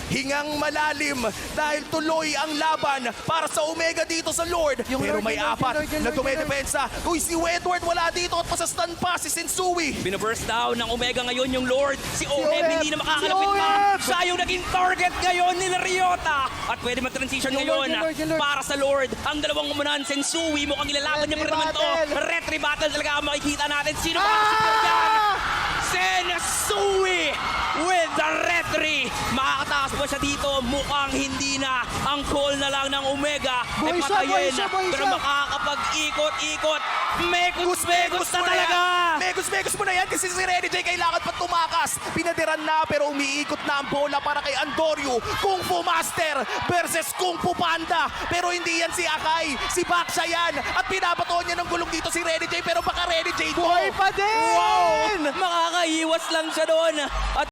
hingang malalim dahil tuloy ang laban para sa Omega dito sa Lord. Yung Pero Lord, may yung Lord, apat yung Lord, yung na Lord, dumedepensa. Uy, si Edward wala dito at pasastan pa si Sensui. Binaburst down ng Omega ngayon yung Lord. Si OM OM, hindi na makakalapit si pa. OM. Siya yung naging target ngayon ni Ryota. At pwede mag-transition Yung ngayon Lord, yung Lord, yung Lord. para sa Lord. Ang dalawang umunan, Sensui, mukhang ilalaban niya pa rin naman to. Retry battle. Retry battle talaga ang makikita natin. Sino makakasipir dyan? Sensui with the retry. Makakatakas ba siya dito? Mukhang hindi na. Ang call na lang ng Omega ay Boy siya, patayin. boy siya, boy Pero siya. makakapag-ikot-ikot. Mekus na talaga. Megus mo na yan kasi si Renny J kailangan pa tumakas. Pinadiran na pero umiikot na ang bola para kay Andorio. Kung Fu Master versus Kung Fu Panda. Pero hindi yan si Akai, si Baksha yan. At pinabato niya ng gulong dito si Renny J pero baka Renny J to. Buhay pa din! Wow! Makakaiwas lang siya doon. At